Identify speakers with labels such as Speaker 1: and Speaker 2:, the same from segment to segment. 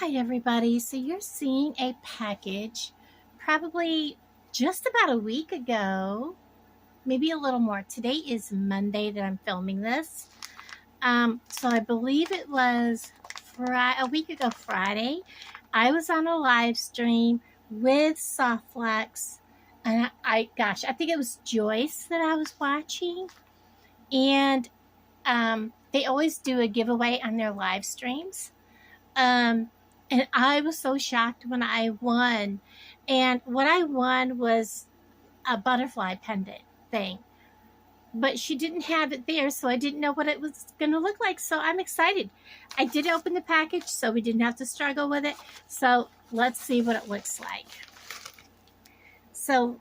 Speaker 1: Hi everybody, so you're seeing a package probably just about a week ago, maybe a little more. Today is Monday that I'm filming this. So I believe it was a week ago Friday. I was on a live stream with Softflex and I think it was Joyce that I was watching. And they always do a giveaway on their live streams. Um, and I was so shocked when I won. And what I won was a butterfly pendant thing. But she didn't have it there, so I didn't know what it was going to look like. So I'm excited. I did open the package, so we didn't have to struggle with it. So let's see what it looks like. So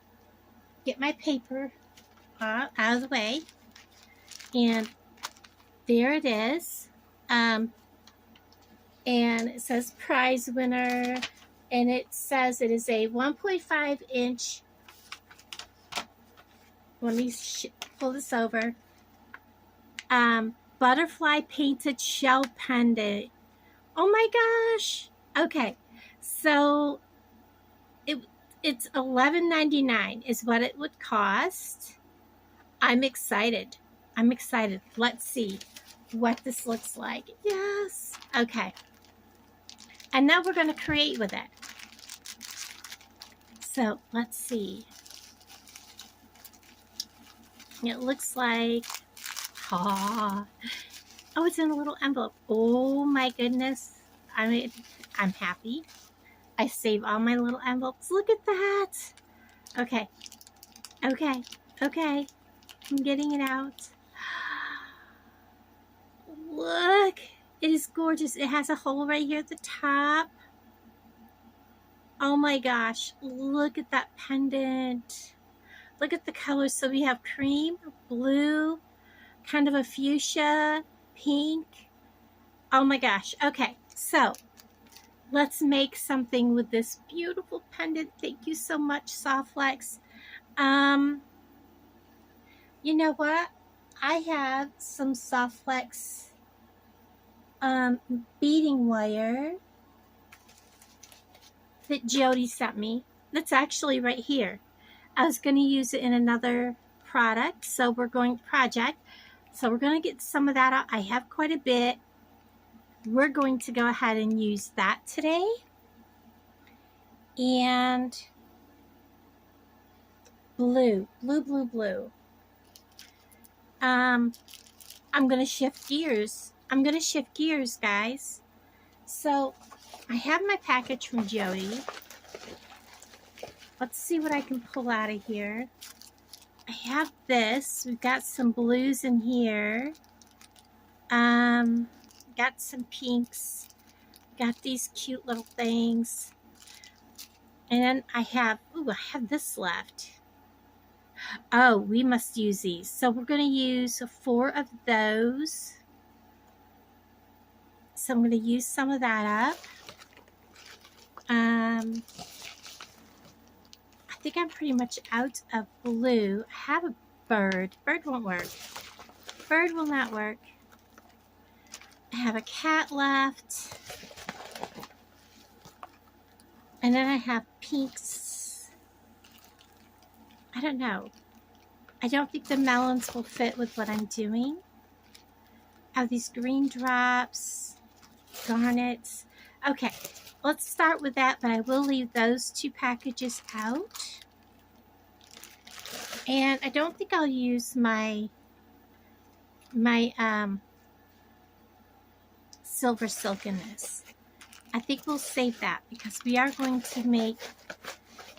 Speaker 1: get my paper out of the way. And there it is. And it says prize winner, and it says it is a 1.5 inch. Let me pull this over. Butterfly painted shell pendant. Oh my gosh. Okay, so it's $11.99 is what it would cost. I'm excited. Let's see what this looks like. Yes. Okay. And now we're going to create with it. So let's see. It looks like, oh, it's in a little envelope. Oh my goodness. I'm happy. I save all my little envelopes. Look at that. Okay. I'm getting it out. Look. It is gorgeous. It has a hole right here at the top. Oh my gosh. Look at that pendant. Look at the colors. So we have cream, blue, kind of a fuchsia, pink. Oh my gosh. Okay, so let's make something with this beautiful pendant. Thank you so much, Softflex. You know what? I have some Softflex beading wire that Jody sent me. That's actually right here. I was going to use it in another project, so we're going to get some of that out. I have quite a bit. We're going to go ahead and use that today. And blue. I'm going to shift gears. Guys. So I have my package from Jody. Let's see what I can pull out of here. I have this. We've got some blues in here. Got some pinks. Got these cute little things. And then I have this left. Oh, we must use these. So we're going to use 4 of those. So I'm going to use some of that up. I think I'm pretty much out of blue. I have a bird. Bird won't work. Bird will not work. I have a cat left. And then I have pinks. I don't know. I don't think the melons will fit with what I'm doing. I have these green drops, garnets. Okay, let's start with that, but I will leave those 2 packages out. And I don't think I'll use my silver silk in this. I think we'll save that because we are going to make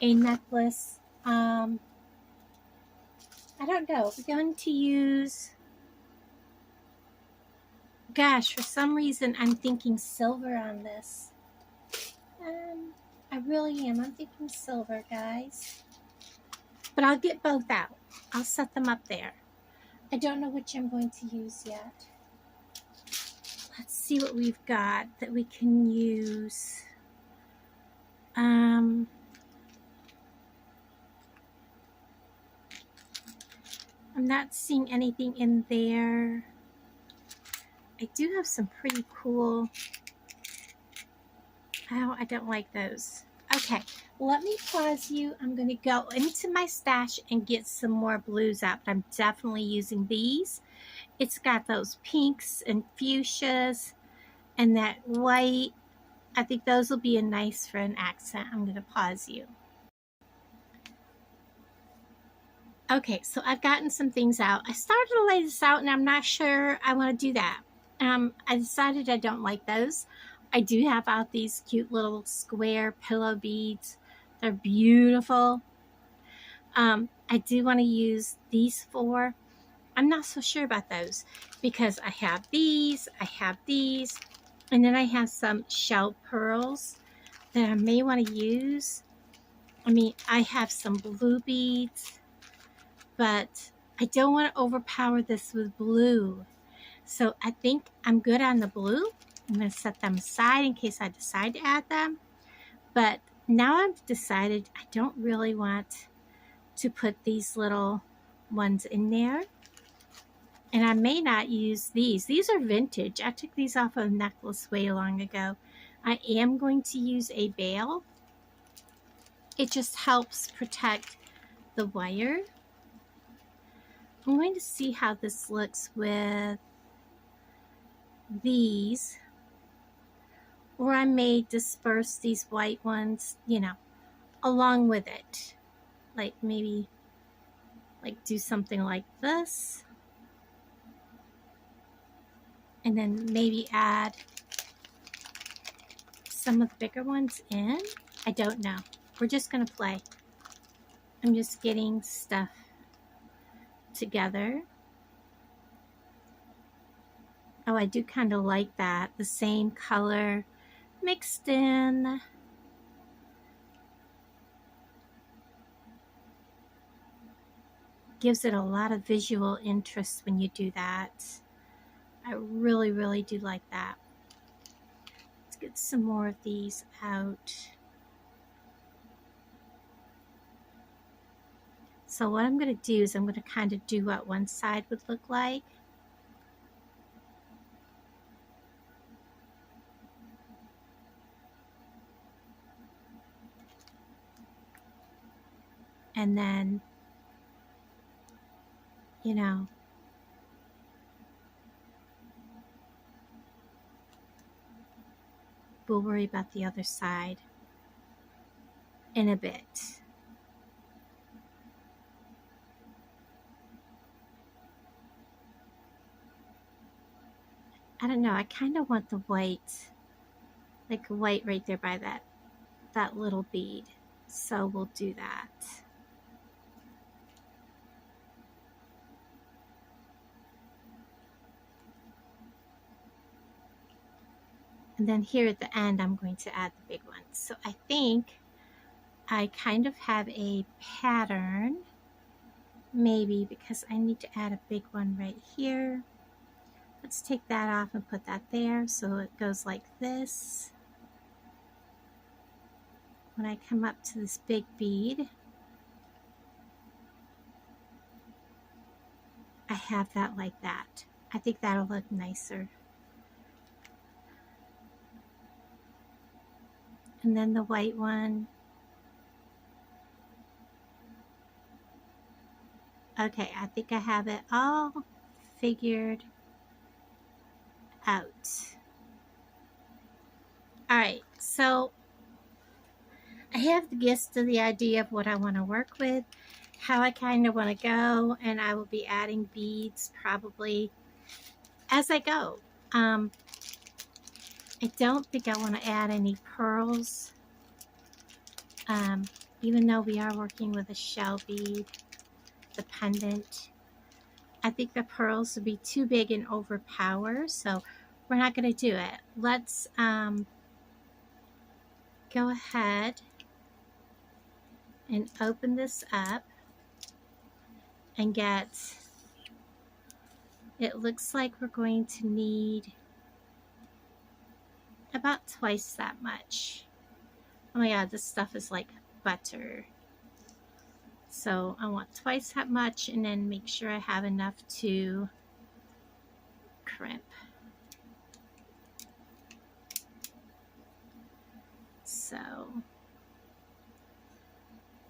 Speaker 1: a necklace. I don't know. We're going to use, gosh, for some reason I'm thinking silver on this. I really am. I'm thinking silver, guys. But I'll get both out. I'll set them up there. I don't know which I'm going to use yet. Let's see what we've got that we can use. I'm not seeing anything in there. I do have some pretty cool Oh, I don't like those. Okay, let me pause you. I'm going to go into my stash and get some more blues out. But I'm definitely using these. It's got those pinks and fuchsias and that white. I think those will be a nice for an accent. I'm going to pause you. Okay, so I've gotten some things out. I started to lay this out and I'm not sure I want to do that. I decided I don't like those. I do have out these cute little square pillow beads. They're beautiful. I do want to use these four. I'm not so sure about those because I have these, and then I have some shell pearls that I may want to use. I mean, I have some blue beads, but I don't want to overpower this with blue. So I think I'm good on the blue. I'm going to set them aside in case I decide to add them. But now I've decided I don't really want to put these little ones in there. And I may not use these. These are vintage. I took these off of a necklace way long ago. I am going to use a bail. It just helps protect the wire. I'm going to see how this looks with these. Or I may disperse these white ones, you know, along with it. Like maybe like do something like this. And then maybe add some of the bigger ones in. I don't know. We're just going to play. I'm just getting stuff together. Oh, I do kind of like that. The same color mixed in. Gives it a lot of visual interest when you do that. I really, really do like that. Let's get some more of these out. So what I'm going to do is I'm going to kind of do what one side would look like. And then, you know, we'll worry about the other side in a bit. I don't know, I kind of want the white, like white right there by that little bead. So we'll do that. And then here at the end, I'm going to add the big one. So I think I kind of have a pattern, maybe because I need to add a big one right here. Let's take that off and put that there. So it goes like this. When I come up to this big bead, I have that like that. I think that'll look nicer. And then the white one. Okay, I think I have it all figured out. All right, so I have the gist of the idea of what I want to work with, how I kind of want to go, and I will be adding beads probably as I go. I don't think I want to add any pearls, even though we are working with a shell bead, the pendant. I think the pearls would be too big and overpower, so we're not going to do it. Let's go ahead and open this up and get, it looks like we're going to need about twice that much. Oh my god, this stuff is like butter. So I want twice that much, and then make sure I have enough to crimp. So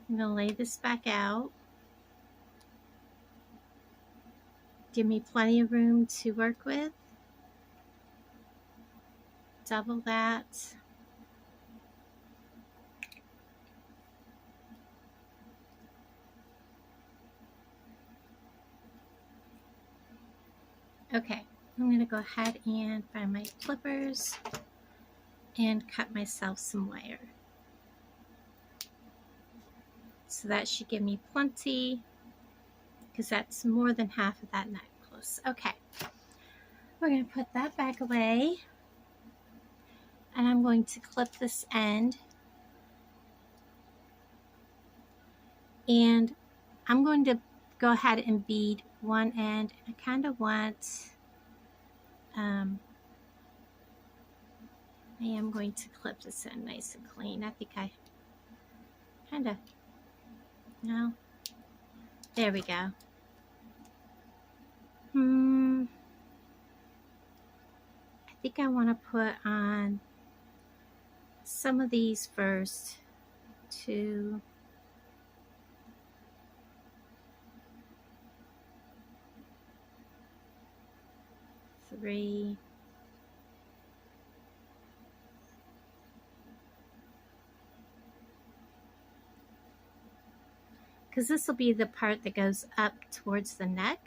Speaker 1: I'm going to lay this back out. Give me plenty of room to work with. Double that. Okay, I'm going to go ahead and find my clippers and cut myself some wire. So that should give me plenty, because that's more than half of that necklace. Okay, we're going to put that back away, and I'm going to clip this end, and I'm going to go ahead and bead one end. I kind of want, I am going to clip this end nice and clean. I think I kind of, no, there we go. I think I want to put on some of these first. 2, 3, because this will be the part that goes up towards the neck.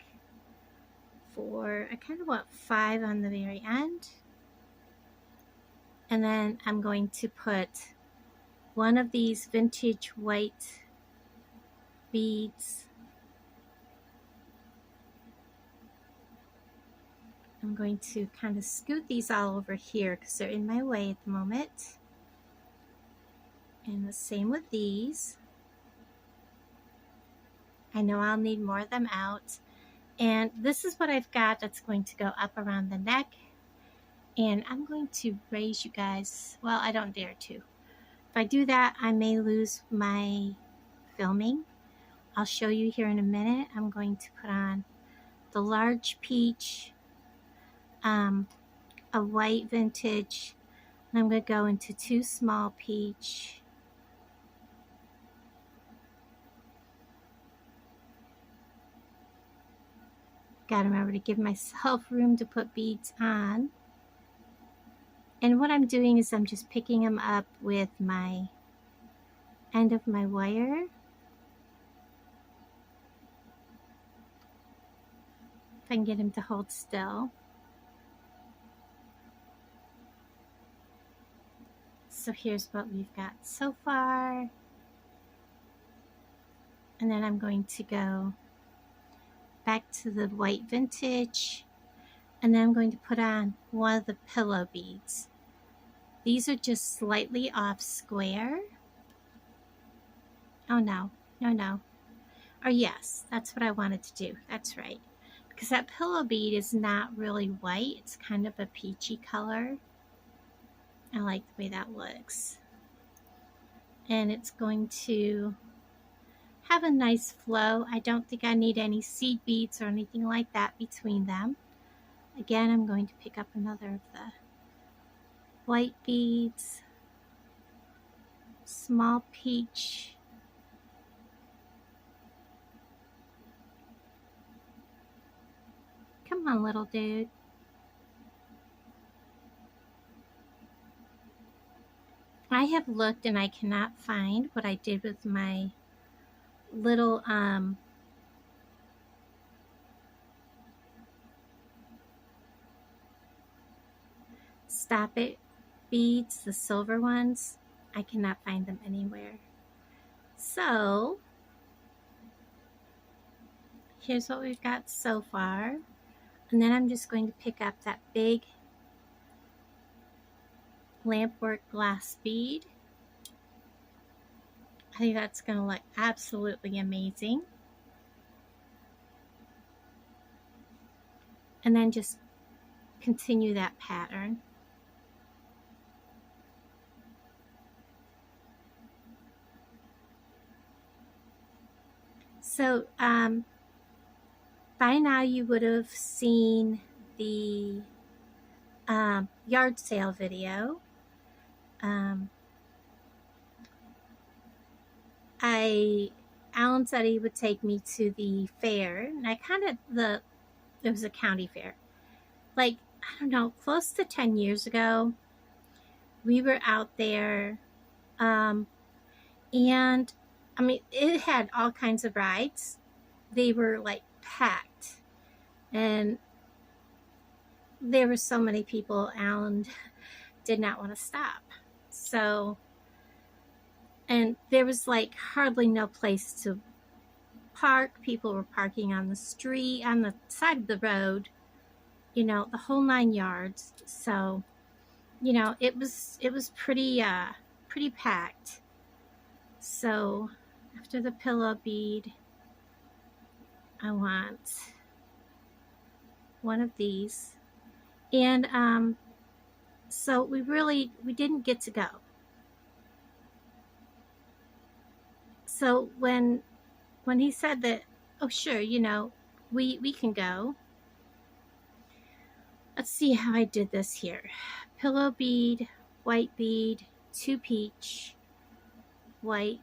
Speaker 1: 4, I kind of want 5 on the very end. And then I'm going to put one of these vintage white beads. I'm going to kind of scoot these all over here because they're in my way at the moment. And the same with these. I know I'll need more of them out. And this is what I've got that's going to go up around the neck. And I'm going to raise you guys. Well, I don't dare to. If I do that, I may lose my filming. I'll show you here in a minute. I'm going to put on the large peach, a white vintage, and I'm going to go into 2 small peach. Got to remember to give myself room to put beads on. And what I'm doing is I'm just picking them up with my end of my wire. If I can get him to hold still. So here's what we've got so far. And then I'm going to go back to the white vintage. And then I'm going to put on one of the pillow beads. These are just slightly off square. Oh no, no, no. Or yes, that's what I wanted to do. That's right. Because that pillow bead is not really white. It's kind of a peachy color. I like the way that looks. And it's going to have a nice flow. I don't think I need any seed beads or anything like that between them. Again, I'm going to pick up another of the white beads. Small peach. Come on, little dude. I have looked and I cannot find what I did with my little Stop It beads, the silver ones. I cannot find them anywhere. So here's what we've got so far. And then I'm just going to pick up that big lampwork glass bead. I think that's going to look absolutely amazing. And then just continue that pattern. So by now you would have seen the yard sale video. Alan said he would take me to the fair, and it was a county fair. Like, I don't know, close to 10 years ago, we were out there, um, and I mean, it had all kinds of rides. They were like packed, and there were so many people. Alan did not want to stop. So, and there was like hardly no place to park. People were parking on the street, on the side of the road, the whole 9 yards. So, it was pretty packed. So, after the pillow bead, I want one of these. And so we didn't get to go. So when he said that, oh sure, we can go. Let's see how I did this here. Pillow bead, white bead, 2 peach, white.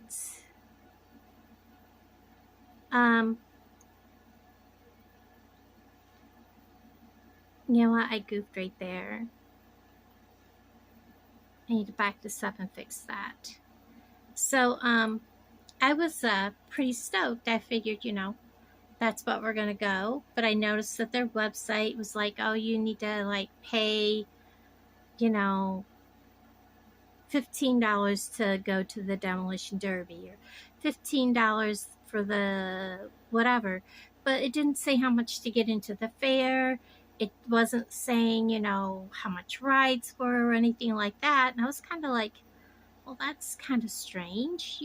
Speaker 1: You know what? I goofed right there. I need to back this up and fix that. So, I was pretty stoked. I figured, that's what we're going to go. But I noticed that their website was like, oh, you need to like pay, $15 to go to the demolition derby, or $15 for the whatever. But it didn't say how much to get into the fair. It wasn't saying, how much rides were or anything like that. And I was kind of like, well, that's kind of strange,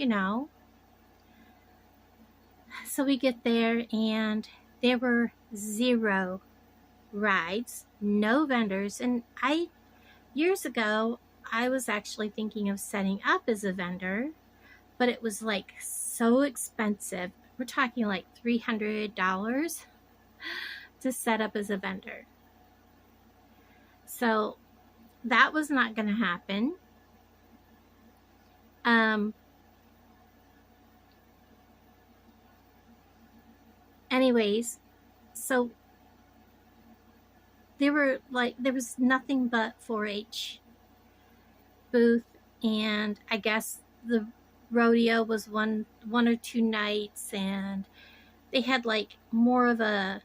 Speaker 1: So we get there, and there were 0 rides, no vendors. And years ago, I was actually thinking of setting up as a vendor, but it was like so expensive. We're talking like $300 to set up as a vendor. So that was not going to happen. Anyways, so there was nothing but 4-H booth, and I guess the rodeo was one or 2 nights, and they had like more of a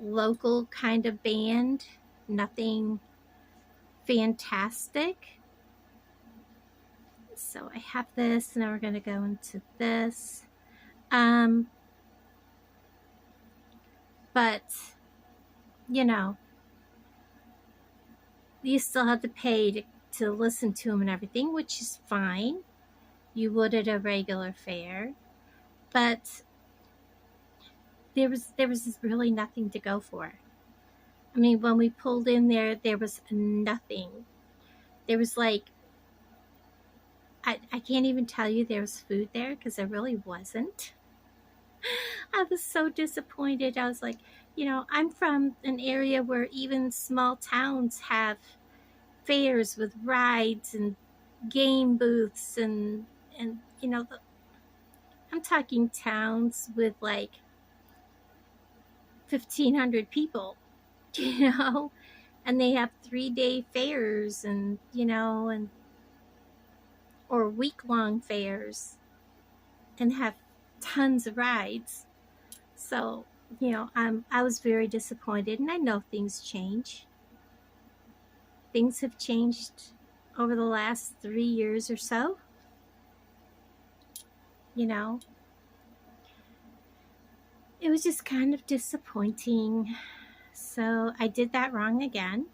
Speaker 1: local kind of band, nothing fantastic. So I have this, and now we're going to go into this. But, you still have to pay to listen to them and everything, which is fine. You would at a regular fair. But there was really nothing to go for. I mean, when we pulled in there was nothing. There was like, I can't even tell you there was food there, because there really wasn't. I was so disappointed. I was like, I'm from an area where even small towns have fairs with rides and game booths, and I'm talking towns with like 1,500 people, and they have 3-day fairs, and or week-long fairs, and have tons of rides. So, I was very disappointed, and I know things change. Things have changed over the last 3 years or so. It was just kind of disappointing. So I did that wrong again.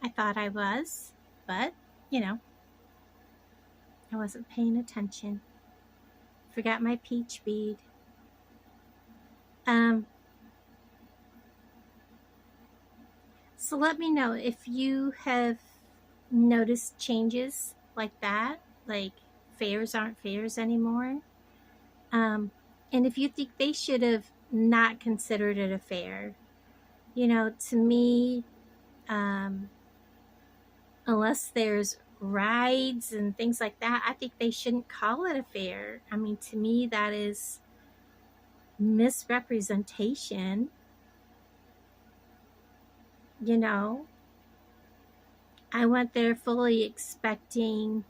Speaker 1: I thought I was, but, I wasn't paying attention. Forgot my peach bead. So let me know if you have noticed changes like that, like fairs aren't fairs anymore. And if you think they should have not considered it a fair, to me, unless there's rides and things like that, I think they shouldn't call it a fair. I mean, to me, that is misrepresentation. You know, I went there fully expecting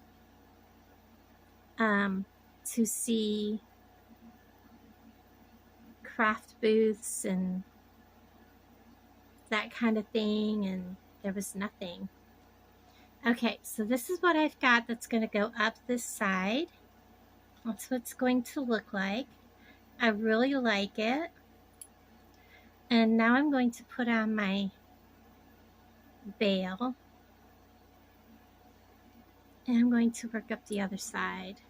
Speaker 1: to see craft booths and that kind of thing, and there was nothing. Okay, so this is what I've got that's going to go up this side. That's what it's going to look like. I really like it. And now I'm going to put on my veil. And I'm going to work up the other side.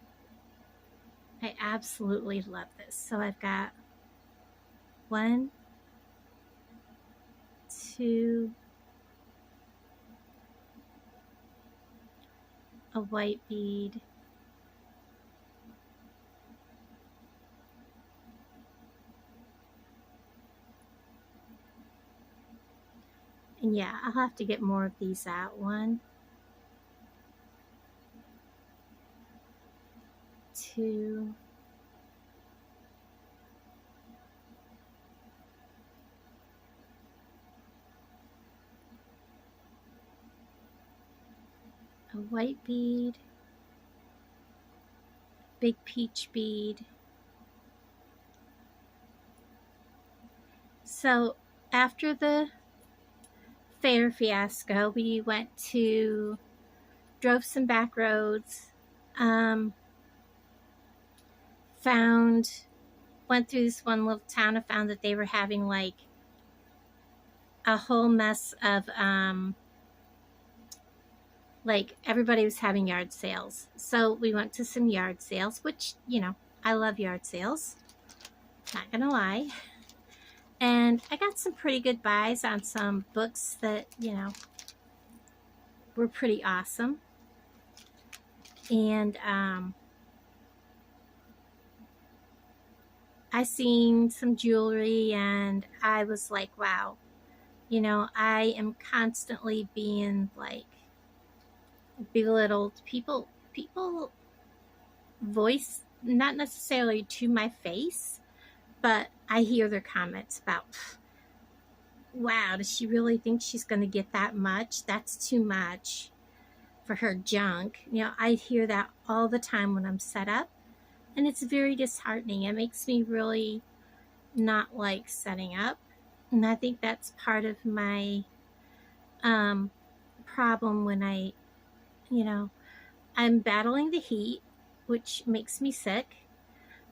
Speaker 1: I absolutely love this. So I've got 1, 2, a white bead, and yeah, I'll have to get more of these out. 1, 2, a white bead, big peach bead. So after the fair fiasco, we drove some back roads, went through this one little town and found that they were having like a whole mess of, like everybody was having yard sales. So we went to some yard sales, which, you know, I love yard sales, not gonna lie. And I got some pretty good buys on some books that, you know, were pretty awesome. And I seen some jewelry and I was like, wow, you know, I am constantly being like belittled. People voice, not necessarily to my face, but I hear their comments about, wow, does she really think she's going to get that much? That's too much for her junk. You know, I hear that all the time when I'm set up, and it's very disheartening. It makes me really not like setting up, and I think that's part of my problem when you know, I'm battling the heat, which makes me sick.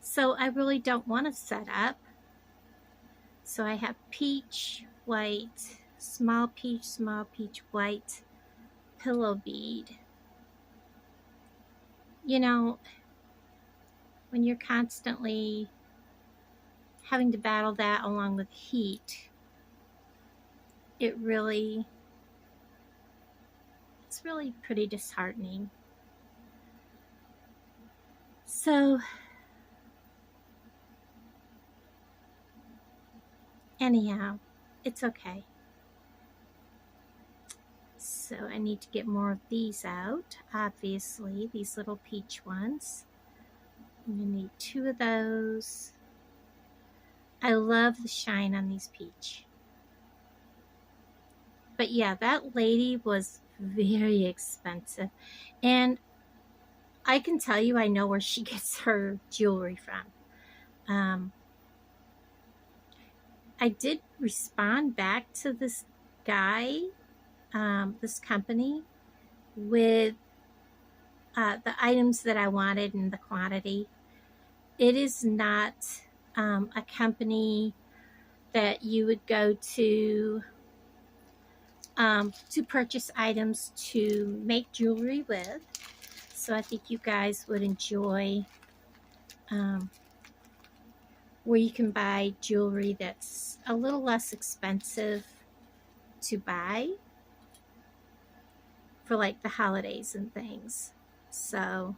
Speaker 1: So I really don't want to set up. So I have peach, white, small peach, white pillow bead. You know, when you're constantly having to battle that along with heat, it's really pretty disheartening. So anyhow, it's okay. So I need to get more of these out. Obviously, these little peach ones. I'm going to need 2 of those. I love the shine on these peach. But yeah, that lady was very expensive. And I can tell you, I know where she gets her jewelry from. I did respond back to this guy, this company, with the items that I wanted and the quantity. It is not a company that you would go to purchase items to make jewelry with. So I think you guys would enjoy where you can buy jewelry that's a little less expensive to buy for like the holidays and things. So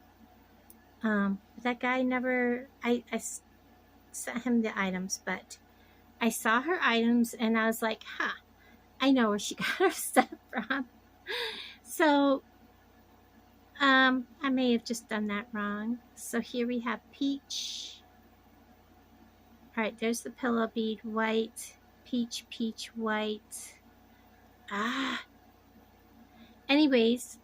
Speaker 1: that guy never, I sent him the items, but I saw her items and I was like, I know where she got her stuff from. So I may have just done that wrong. So here we have peach. All right, there's the pillow bead, white, peach, peach, white. Ah, anyways,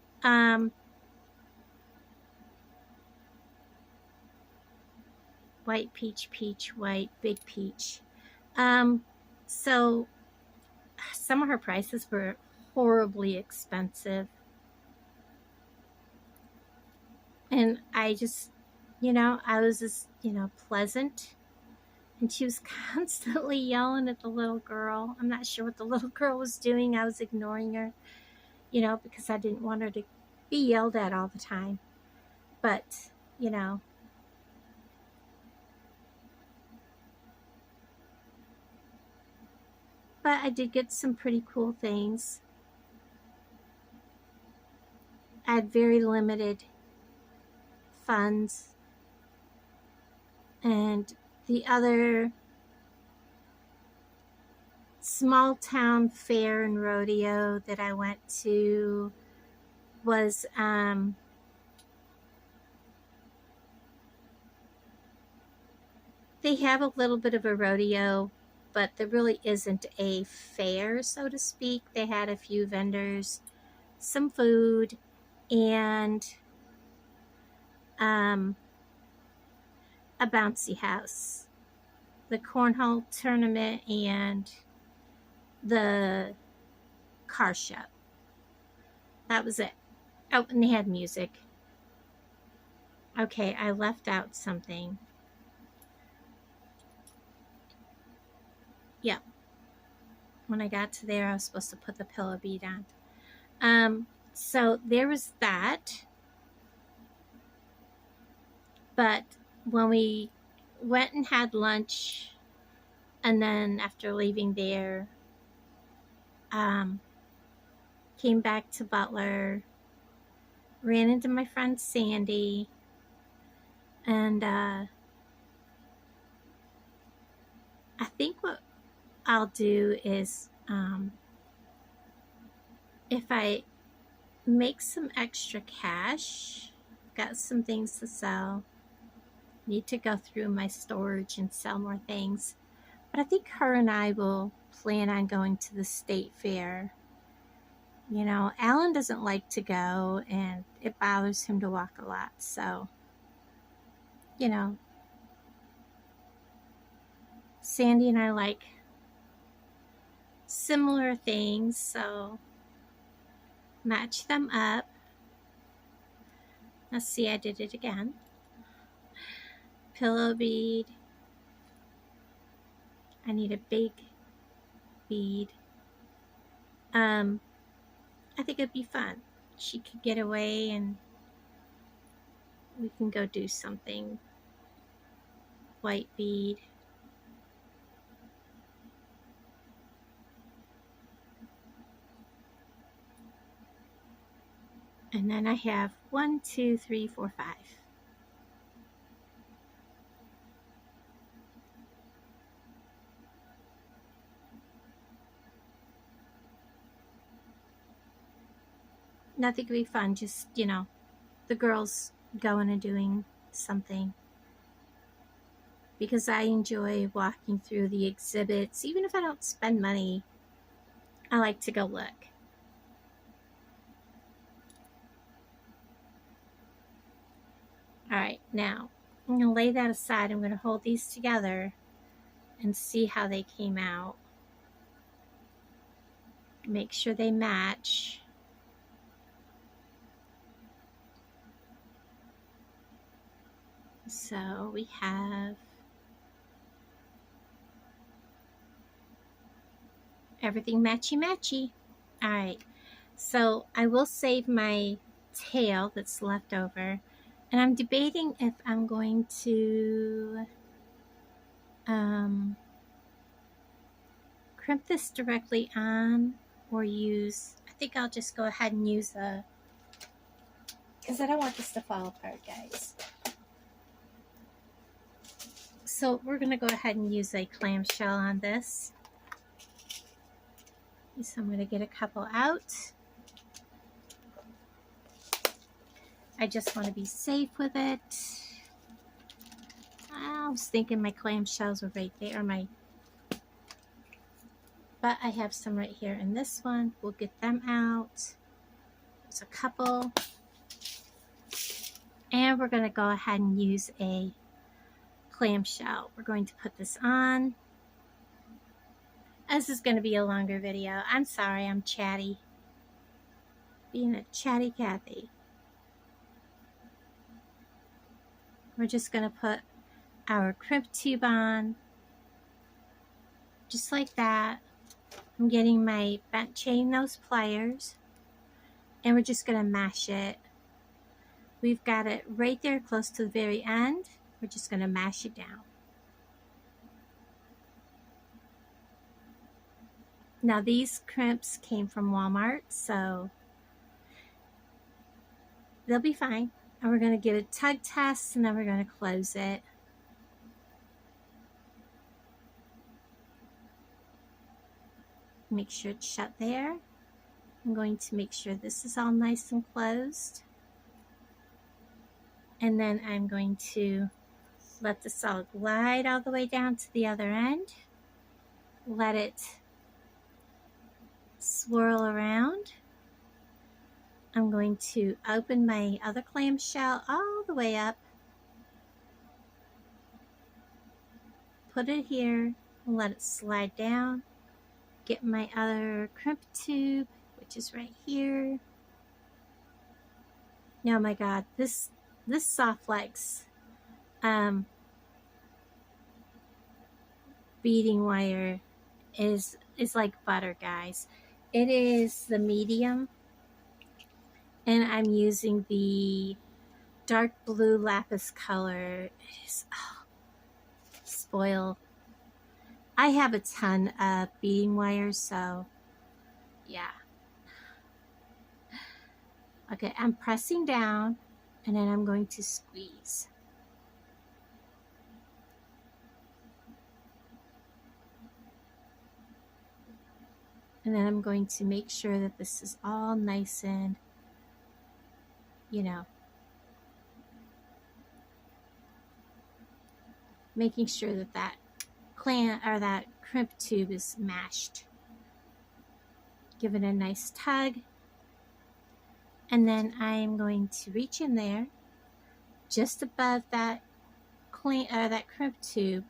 Speaker 1: white, peach, peach, white, big peach. So some of her prices were horribly expensive. And I just, I was just, pleasant. And she was constantly yelling at the little girl. I'm not sure what the little girl was doing. I was ignoring her, because I didn't want her to be yelled at all the time. But, but I did get some pretty cool things. I had very limited funds. And the other small town fair and rodeo that I went to was they have a little bit of a rodeo, but there really isn't a fair, so to speak. They had a few vendors, some food, and a bouncy house, the cornhole tournament, and the car show. That was it. Oh, and they had music. Okay, I left out something. Yeah. When I got to there, I was supposed to put the pillow bead on. So there was that. But when we went and had lunch, and then after leaving there, came back to Butler, ran into my friend Sandy, and I think what I'll do is if I make some extra cash, got some things to sell, need to go through my storage and sell more things, but I think her and I will plan on going to the state fair. Alan doesn't like to go, and it bothers him to walk a lot, so Sandy and I like similar things, so match them up. Let's see, I did it again. Pillow bead. I need a big bead. I think it'd be fun. She could get away and we can go do something. White bead. And then I have 1, 2, 3, 4, 5. Nothing could be fun, just, the girls going and doing something. Because I enjoy walking through the exhibits. Even if I don't spend money, I like to go look. Alright, now I'm going to lay that aside. I'm going to hold these together and see how they came out. Make sure they match. So we have everything matchy-matchy. Alright, so I will save my tail that's left over. And I'm debating if I'm going to crimp this directly on or use, I think I'll just go ahead and use a, because I don't want this to fall apart, guys. So we're going to go ahead and use a clamshell on this. So I'm going to get a couple out. I just want to be safe with it. I was thinking my clamshells were right there, but I have some right here in this one. We'll get them out. There's a couple. And we're going to go ahead and use a clamshell. We're going to put this on. This is going to be a longer video. I'm sorry, I'm chatty. Being a chatty Cathy. We're just going to put our crimp tube on. Just like that. I'm getting my bent chain nose pliers. And we're just going to mash it. We've got it right there close to the very end. We're just going to mash it down. Now these crimps came from Walmart, so they'll be fine. And we're going to give it a tug test, and then we're going to close it. Make sure it's shut there. I'm going to make sure this is all nice and closed. And then I'm going to let this all glide all the way down to the other end. Let it swirl around. I'm going to open my other clamshell all the way up. Put it here and let it slide down. Get my other crimp tube, which is right here. Oh my God, this Softflex beading wire is like butter, guys. It is the medium, and I'm using the dark blue lapis color. It is spoiled. I have a ton of beading wires, so yeah. Okay, I'm pressing down, and then I'm going to squeeze. And then I'm going to make sure that this is all nice and, making sure that that crimp tube is mashed. Give it a nice tug. And then I'm going to reach in there just above that crimp tube.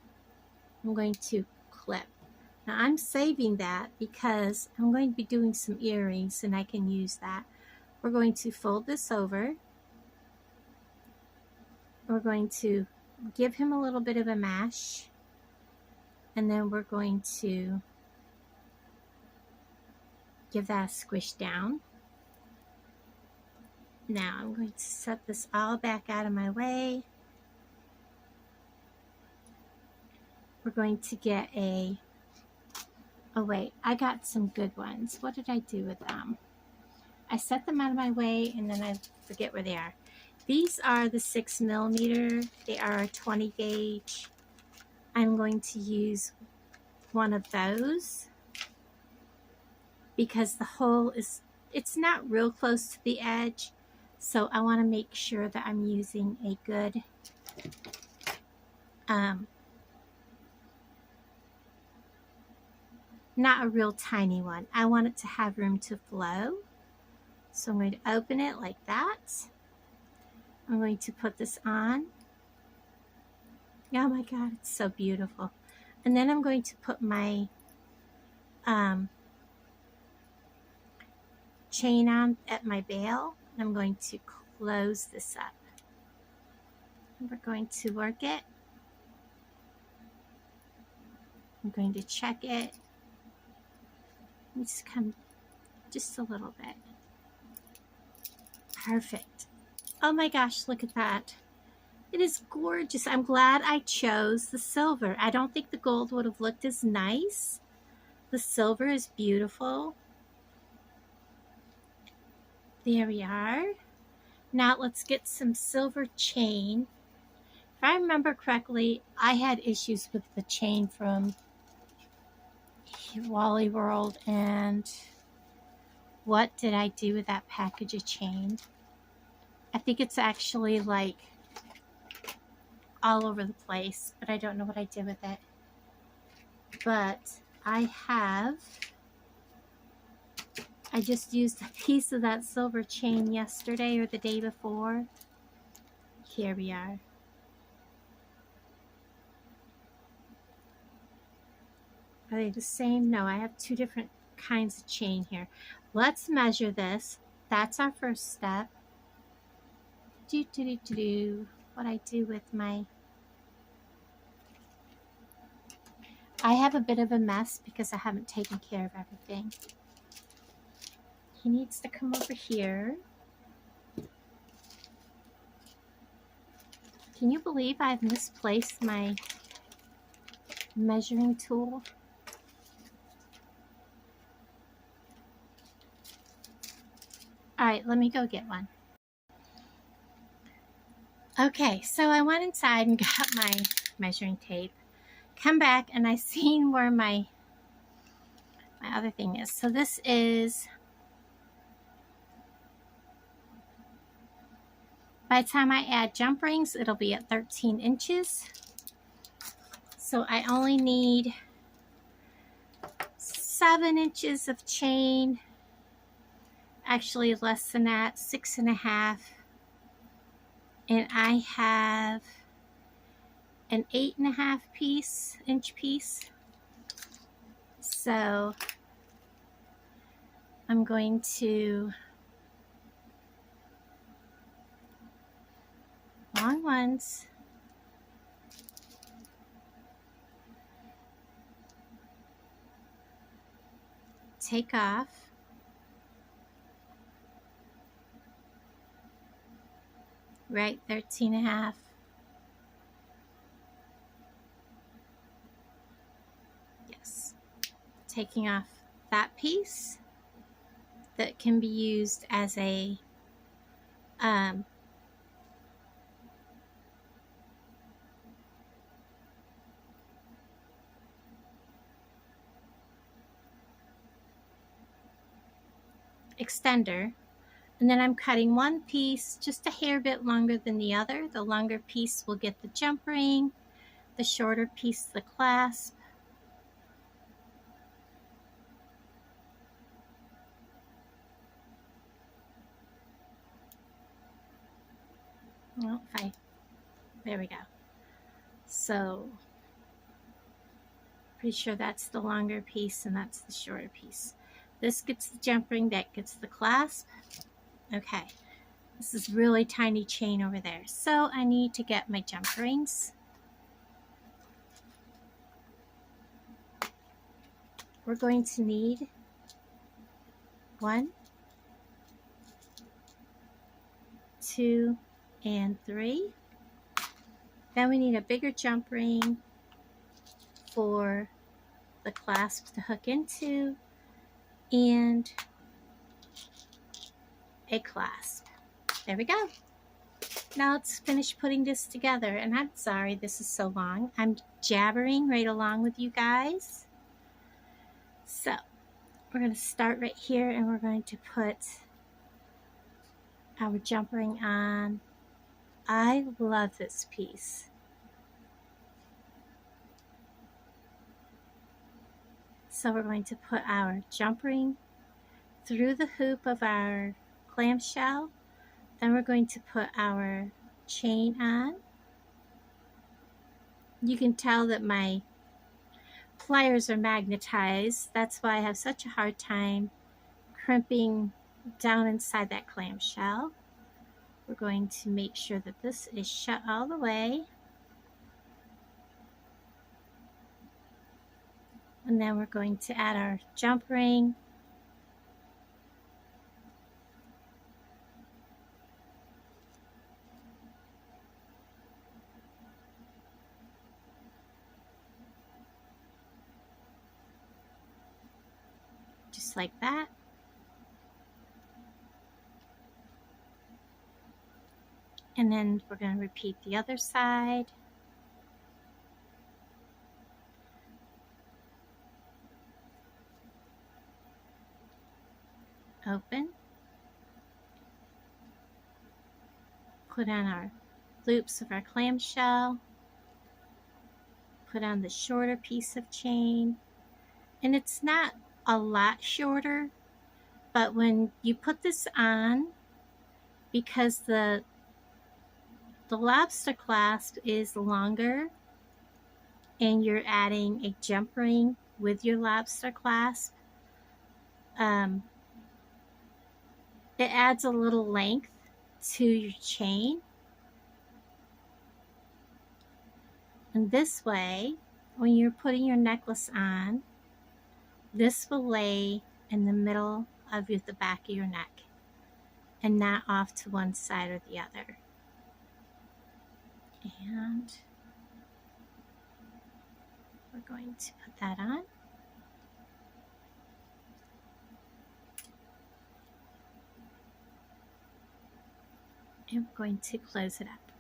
Speaker 1: I'm going to clip. Now I'm saving that because I'm going to be doing some earrings and I can use that. We're going to fold this over. We're going to give him a little bit of a mash. And then we're going to give that a squish down. Now I'm going to set this all back out of my way. We're going to get a... Oh wait, I got some good ones. What did I do with them? I set them out of my way and then I forget where they are. These are the 6mm. They are a 20 gauge. I'm going to use one of those because the hole is, it's not real close to the edge. So I want to make sure that I'm using a good not a real tiny one. I want it to have room to flow. So I'm going to open it like that. I'm going to put this on. Oh my God, it's so beautiful. And then I'm going to put my chain on at my bail. I'm going to close this up. And we're going to work it. I'm going to check it. Just come just a little bit. Perfect. Oh my gosh, look at that. It is gorgeous. I'm glad I chose the silver. I don't think the gold would have looked as nice. The silver is beautiful. There we are. Now let's get some silver chain. If I remember correctly, I had issues with the chain from Wally World, and what did I do with that package of chain? I think it's actually like all over the place, but I don't know what I did with it. But I just used a piece of that silver chain yesterday or the day before. Here we are. Are they the same? No, I have two different kinds of chain here. Let's measure this. That's our first step. What I do with my... I have a bit of a mess because I haven't taken care of everything. He needs to come over here. Can you believe I've misplaced my measuring tool? All right, let me go get one. Okay, so I went inside and got my measuring tape. Come back and I seen where my other thing is. So this is, by the time I add jump rings, it'll be at 13 inches. So I only need 7 inches of chain. Actually less than that, 6.5. And I have an 8.5 inch piece. So I'm going to long ones, take off, right, 13.5. Yes, taking off that piece that can be used as a extender. And then I'm cutting one piece just a hair bit longer than the other. The longer piece will get the jump ring, the shorter piece the clasp. Well, there we go. So pretty sure that's the longer piece and that's the shorter piece. This gets the jump ring, that gets the clasp. Okay, this is really tiny chain over there. So I need to get my jump rings. We're going to need 1, 2, and 3. Then we need a bigger jump ring for the clasp to hook into and a clasp. There we go. Now let's finish putting this together. And I'm sorry this is so long. I'm jabbering right along with you guys. So we're going to start right here and we're going to put our jump ring on. I love this piece. So we're going to put our jump ring through the hoop of our clamshell. Then we're going to put our chain on. You can tell that my pliers are magnetized. That's why I have such a hard time crimping down inside that clamshell. We're going to make sure that this is shut all the way. And then we're going to add our jump ring. Just like that. And then we're going to repeat the other side. Open. put on our loops of our clamshell, put on the shorter piece of chain, and it's not a lot shorter, but when you put this on, because the lobster clasp is longer and you're adding a jump ring with your lobster clasp, it adds a little length to your chain. And this way, when you're putting your necklace on, this will lay in the middle of the back of your neck and not off to one side or the other. And we're going to put that on. And we're going to close it up.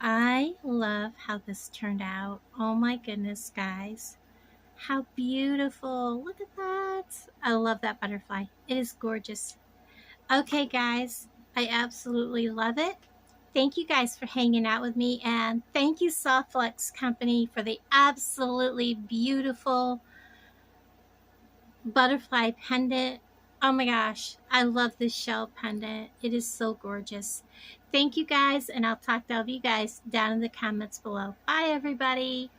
Speaker 1: I love how this turned out. Oh my goodness, guys. How beautiful. Look at that. I love that butterfly. It is gorgeous. Okay, guys. I absolutely love it. Thank you guys for hanging out with me, and thank you Softflex company for the absolutely beautiful butterfly pendant. Oh my gosh, I love this shell pendant. It is so gorgeous. Thank you guys, and I'll talk to all of you guys down in the comments below. Bye everybody.